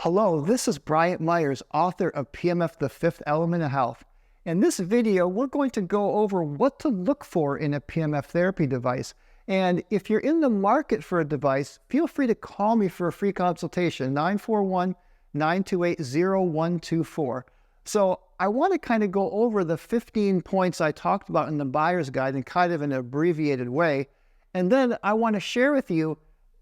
Hello, this is Bryant Myers, author of PEMF The Fifth Element of Health. In this video, we're going to go over what to look for in a PEMF therapy device. And if you're in the market for a device, feel free to call me for a free consultation, 941-928-0124. So I want to kind of go over the 15 points I talked about in the buyer's guide in kind of an abbreviated way. And then I want to share with you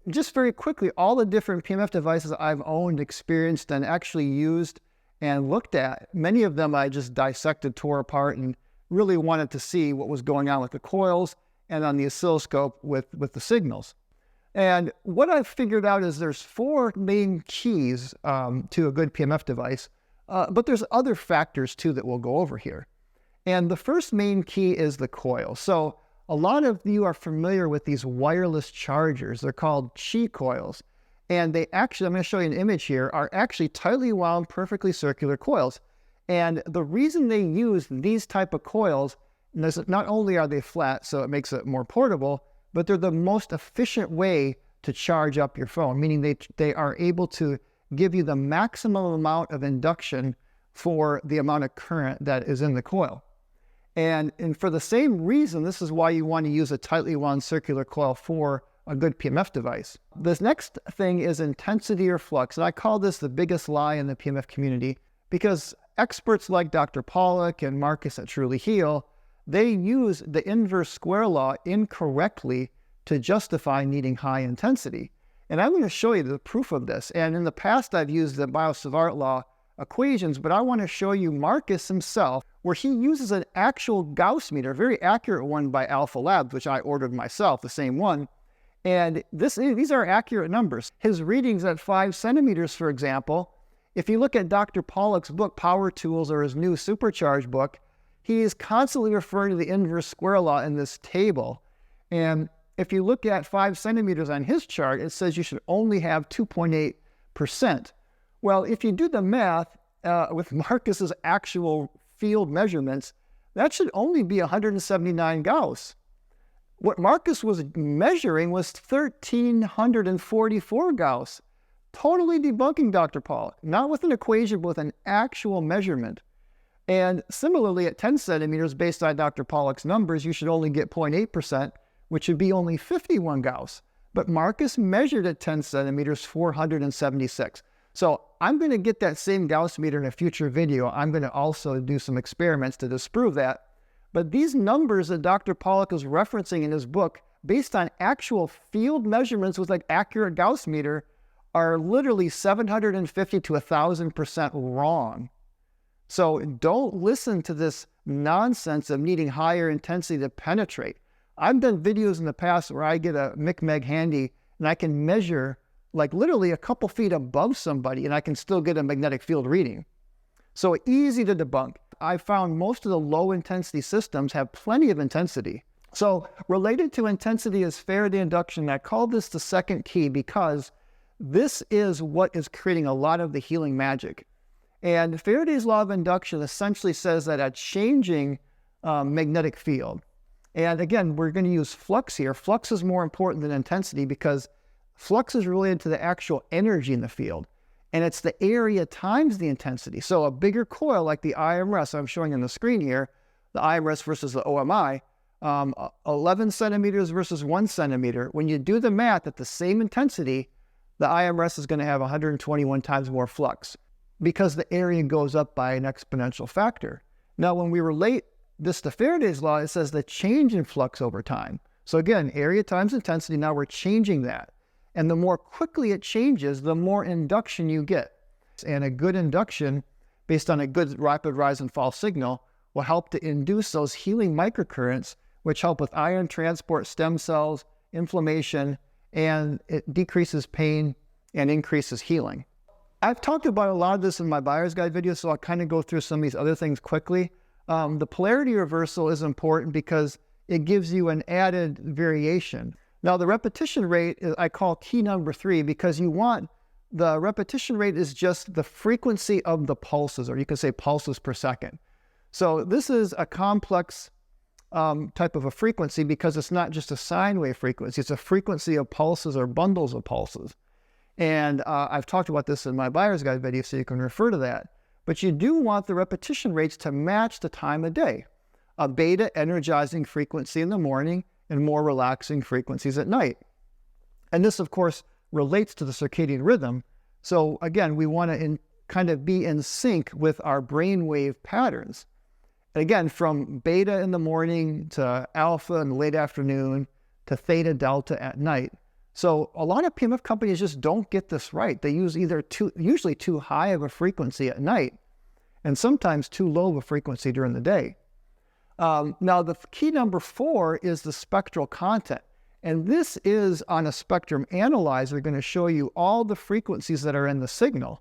just very quickly all the different PEMF devices I've owned, experienced, and actually used and looked at. Many of them I just dissected, tore apart, and really wanted to see what was going on with the coils and on the oscilloscope with the signals. And what I've figured out is there's four main keys to a good PEMF device, but there's other factors too that we'll go over here. And the first main key is the coil. So a lot of you are familiar with these wireless chargers. They're called Qi coils. And they actually, I'm going to show you an image here, are actually tightly wound, perfectly circular coils. And the reason they use these type of coils is not only are they flat, so it makes it more portable, but they're the most efficient way to charge up your phone, meaning they are able to give you the maximum amount of induction for the amount of current that is in the coil. And for the same reason, this is why you want to use a tightly wound circular coil for a good PEMF device. This next thing is intensity or flux. And I call this the biggest lie in the PEMF community because experts like Dr. Pollack and Marcus at Truly Heal, they use the inverse square law incorrectly to justify needing high intensity. And I'm going to show you the proof of this. And in the past, I've used the Biot-Savart law equations, but I want to show you Marcus himself, where he uses an actual Gauss meter, a very accurate one by Alpha Labs, which I ordered myself, the same one. And these are accurate numbers. His readings at 5 centimeters, for example, if you look at Dr. Pollack's book, Power Tools, or his new Supercharge book, he is constantly referring to the inverse square law in this table. And if you look at 5 centimeters on his chart, it says you should only have 2.8%. Well, if you do the math with Marcus's actual field measurements, that should only be 179 Gauss. What Marcus was measuring was 1,344 Gauss, totally debunking Dr. Pollack, not with an equation, but with an actual measurement. And similarly, at 10 centimeters, based on Dr. Pollack's numbers, you should only get 0.8%, which would be only 51 Gauss. But Marcus measured at 10 centimeters, 476. So I'm going to get that same Gauss meter in a future video. I'm going to also do some experiments to disprove that. But these numbers that Dr. Pollack is referencing in his book, based on actual field measurements with like accurate Gauss meter, are literally 750 to 1,000% wrong. So don't listen to this nonsense of needing higher intensity to penetrate. I've done videos in the past where I get a McMeg handy and I can measure like literally a couple feet above somebody and I can still get a magnetic field reading. So easy to debunk. I found most of the low intensity systems have plenty of intensity. So related to intensity is Faraday induction. I call this the second key because this is what is creating a lot of the healing magic. And Faraday's law of induction essentially says that a changing magnetic field, and again, we're going to use flux here. Flux is more important than intensity because flux is related to the actual energy in the field. And it's the area times the intensity. So a bigger coil like the iMRS I'm showing on the screen here, the iMRS versus the OMI, 11 centimeters versus 1 centimeter. When you do the math at the same intensity, the iMRS is going to have 121 times more flux because the area goes up by an exponential factor. Now, when we relate this to Faraday's law, it says the change in flux over time. So again, area times intensity, now we're changing that. And the more quickly it changes, the more induction you get. And a good induction, based on a good rapid rise and fall signal, will help to induce those healing microcurrents, which help with ion transport, stem cells, inflammation, and it decreases pain and increases healing. I've talked about a lot of this in my buyer's guide video, so I'll kind of go through some of these other things quickly. The polarity reversal is important because it gives you an added variation. Now, the repetition rate I call key number 3 because you want the repetition rate is just the frequency of the pulses, or you can say pulses per second. So this is a complex type of a frequency because it's not just a sine wave frequency, it's a frequency of pulses or bundles of pulses. And I've talked about this in my buyer's guide video, so you can refer to that. But you do want the repetition rates to match the time of day. A beta energizing frequency in the morning and more relaxing frequencies at night. And this, of course, relates to the circadian rhythm. So again, we want to kind of be in sync with our brainwave patterns. And again, from beta in the morning to alpha in the late afternoon to theta delta at night. So a lot of PEMF companies just don't get this right. They use usually too high of a frequency at night and sometimes too low of a frequency during the day. Now, the key number 4 is the spectral content. And this is on a spectrum analyzer going to show you all the frequencies that are in the signal.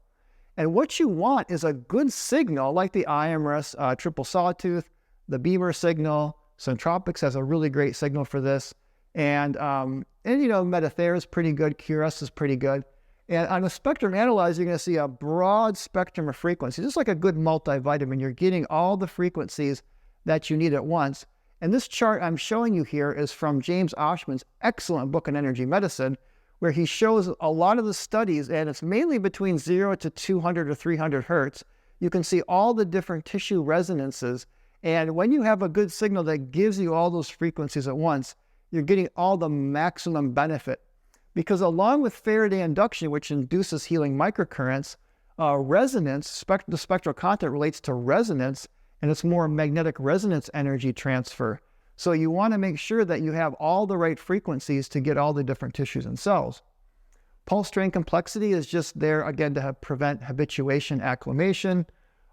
And what you want is a good signal like the iMRS triple sawtooth, the Bemer signal. Centropix has a really great signal for this. And you know, Medithera is pretty good. QRS is pretty good. And on a spectrum analyzer, you're going to see a broad spectrum of frequencies. Just like a good multivitamin, you're getting all the frequencies that you need at once. And this chart I'm showing you here is from James Oshman's excellent book on energy medicine, where he shows a lot of the studies, and it's mainly between 0 to 200 or 300 hertz. You can see all the different tissue resonances. And when you have a good signal that gives you all those frequencies at once, you're getting all the maximum benefit. Because along with Faraday induction, which induces healing microcurrents, resonance, the spectral content relates to resonance, and it's more magnetic resonance energy transfer. So you want to make sure that you have all the right frequencies to get all the different tissues and cells. Pulse strain complexity is just there, again, to prevent habituation, acclimation.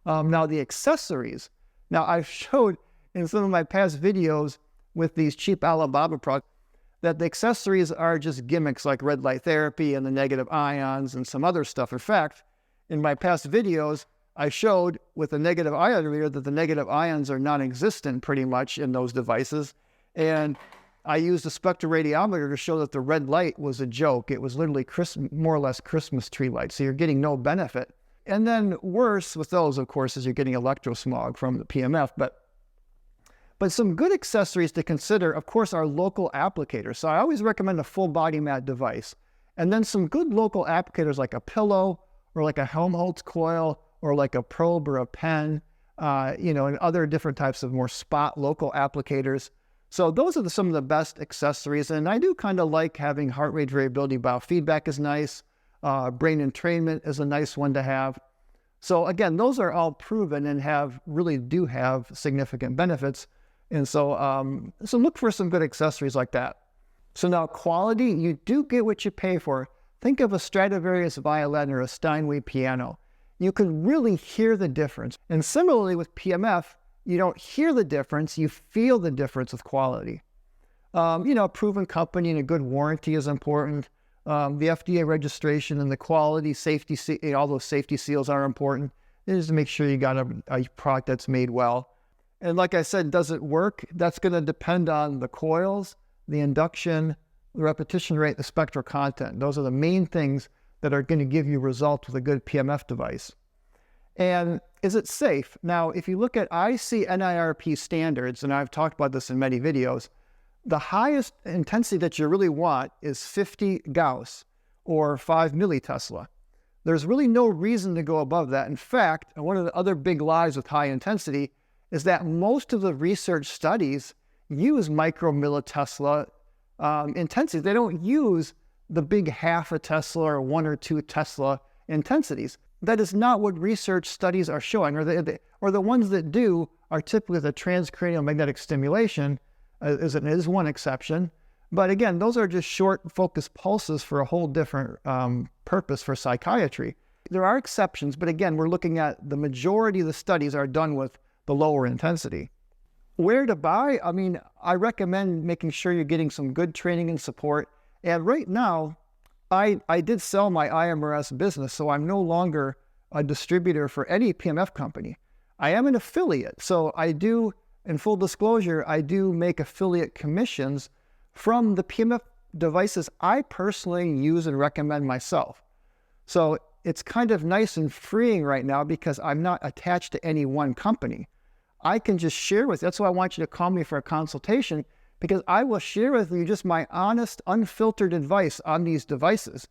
Now the accessories. Now I've showed in some of my past videos with these cheap Alibaba products that the accessories are just gimmicks like red light therapy and the negative ions and some other stuff. In fact, in my past videos, I showed with a negative ion reader that the negative ions are non-existent pretty much in those devices. And I used a spectroradiometer to show that the red light was a joke. It was literally more or less Christmas tree light. So you're getting no benefit. And then worse with those, of course, is you're getting electrosmog from the PMF. But some good accessories to consider, of course, are local applicators. So I always recommend a full body mat device. And then some good local applicators like a pillow or like a Helmholtz coil or like a probe or a pen, and other different types of more spot local applicators. So those are some of the best accessories. And I do kind of like having heart rate variability biofeedback is nice. Brain entrainment is a nice one to have. So again, those are all proven and really do have significant benefits. And so look for some good accessories like that. So now quality, you do get what you pay for. Think of a Stradivarius violin or a Steinway piano. You can really hear the difference. And similarly with PMF, you don't hear the difference, you feel the difference with quality. A proven company and a good warranty is important. The FDA registration and the quality, safety, all those safety seals are important. Just to make sure you got a product that's made well. And like I said, does it work? That's going to depend on the coils, the induction, the repetition rate, the spectral content. Those are the main things that are going to give you results with a good PMF device. And is it safe? Now, if you look at IC/NIRP standards, and I've talked about this in many videos, the highest intensity that you really want is 50 Gauss or 5 millitesla. There's really no reason to go above that. In fact, one of the other big lies with high intensity is that most of the research studies use micromillitesla intensity. They don't use the big half a Tesla or 1 or 2 Tesla intensities. That is not what research studies are showing, or the ones that do are typically the transcranial magnetic stimulation is one exception. But again, those are just short focused pulses for a whole different purpose for psychiatry. There are exceptions, but again, we're looking at the majority of the studies are done with the lower intensity. Where to buy? I mean, I recommend making sure you're getting some good training and support. And right now, I did sell my iMRS business, so I'm no longer a distributor for any PMF company. I am an affiliate, so I do, in full disclosure, I do make affiliate commissions from the PMF devices I personally use and recommend myself. So it's kind of nice and freeing right now because I'm not attached to any one company. I can just share with you. That's why I want you to call me for a consultation, because I will share with you just my honest, unfiltered advice on these devices.